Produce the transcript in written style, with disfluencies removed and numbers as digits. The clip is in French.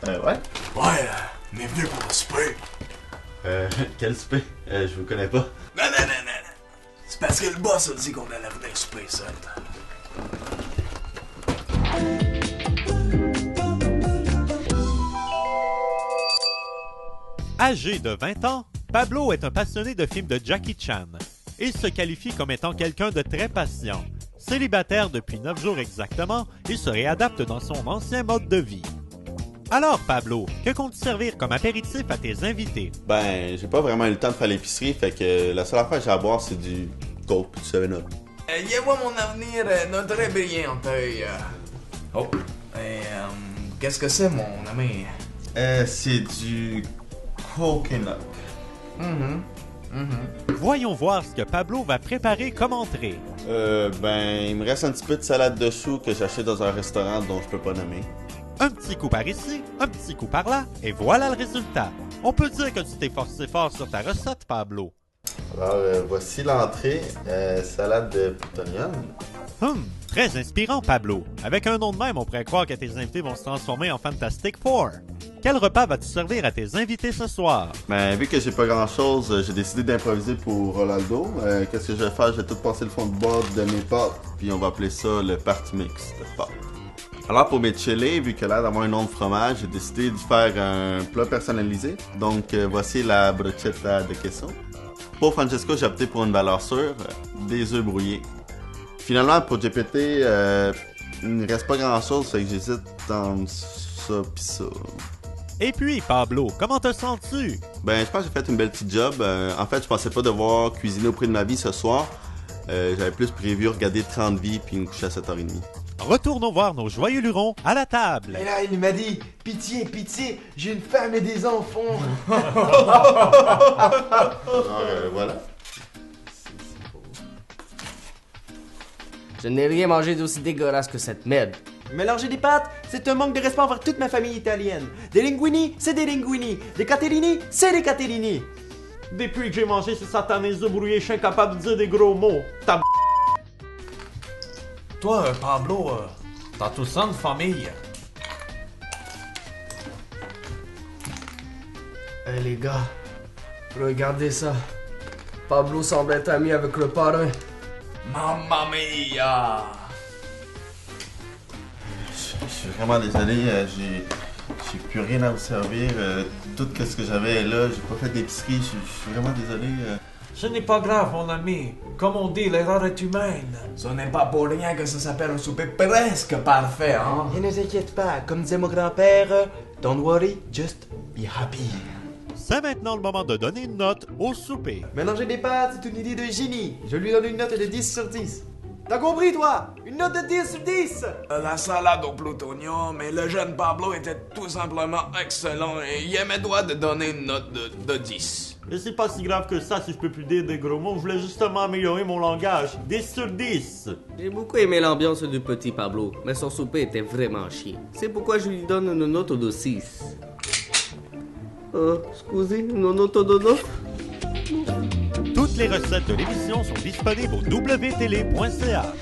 Ouais. Ouais, bienvenue pour le souper. Quel souper? Je vous connais pas. Non. C'est parce que le boss a dit qu'on allait venir souper seul. Âgé de 20 ans, Pablo est un passionné de films de Jackie Chan. Il se qualifie comme étant quelqu'un de très patient. Célibataire depuis 9 jours exactement, il se réadapte dans son ancien mode de vie. Alors Pablo, que comptes-tu servir comme apéritif à tes invités? Ben, j'ai pas vraiment eu le temps de faire l'épicerie, fait que la seule affaire que j'ai à boire, c'est du Coke pis du 7-Up. Je vois mon avenir d'un très brillant œil. Oh, qu'est-ce que c'est, mon ami? C'est du Coconut. Voyons voir ce que Pablo va préparer comme entrée. Ben, il me reste un petit peu de salade de choux que j'achète dans un restaurant dont je peux pas nommer. Un petit coup par ici, un petit coup par là, et voilà le résultat. On peut dire que tu t'es forcé fort sur ta recette, Pablo. Alors, voici l'entrée, salade de plutonium. Très inspirant, Pablo. Avec un nom de même, on pourrait croire que tes invités vont se transformer en Fantastic Four. Quel repas vas-tu servir à tes invités ce soir? Ben, vu que j'ai pas grand-chose, j'ai décidé d'improviser pour Ronaldo. Qu'est-ce que je vais faire? Je vais tout passer le fond de boîte de mes pâtes, puis on va appeler ça le party mix de pâtes. Alors, pour mes chili, vu qu'il a l'air d'avoir un nom de fromage, j'ai décidé de faire un plat personnalisé. Donc, voici la brochetta de queso. Pour Francesco, j'ai opté pour une valeur sûre, des œufs brouillés. Finalement, pour GPT, il ne reste pas grand-chose, fait que j'hésite dans ça pis ça. Et puis, Pablo, comment te sens-tu? Ben, je pense que j'ai fait une belle petite job. En fait, je pensais pas devoir cuisiner au prix de ma vie ce soir. J'avais plus prévu regarder 30 vies puis me coucher à 7h30. Retournons voir nos joyeux lurons à la table. Et là, il m'a dit, pitié, j'ai une femme et des enfants. Alors, voilà. Je n'ai rien mangé d'aussi dégueulasse que cette merde. Mélanger des pâtes, c'est un manque de respect envers toute ma famille italienne. Des linguini, c'est des linguini. Des catellini, c'est des catellini. Depuis que j'ai mangé ces satanés œufs brouillés, je suis incapable de dire des gros mots. Toi, Pablo, t'as tout ça de famille. Hey les gars, regardez ça. Pablo semble être ami avec le parrain. Mamma mia! Je suis vraiment désolé, j'ai plus rien à vous servir. Tout ce que j'avais là, j'ai pas fait d'épicerie, je suis vraiment désolé. Ce n'est pas grave, mon ami. Comme on dit, l'erreur est humaine. Ce n'est pas pour rien que ça s'appelle un souper presque parfait, hein? Et ne t'inquiète pas, comme disait mon grand-père, don't worry, just be happy. C'est maintenant le moment de donner une note au souper. Mélanger des pâtes, c'est une idée de génie. Je lui donne une note de 10 sur 10. T'as compris, toi? Une note de 10 sur 10! La salade au plutonium, mais le jeune Pablo était tout simplement excellent et il aimait droit de donner une note de 10. Et c'est pas si grave que ça si je peux plus dire des gros mots. Je voulais justement améliorer mon langage. 10 sur 10. J'ai beaucoup aimé l'ambiance du petit Pablo, mais son souper était vraiment chier. C'est pourquoi je lui donne une note de 6. Scusi, une note de 9? Toutes les recettes de l'émission sont disponibles au wtélé.ca.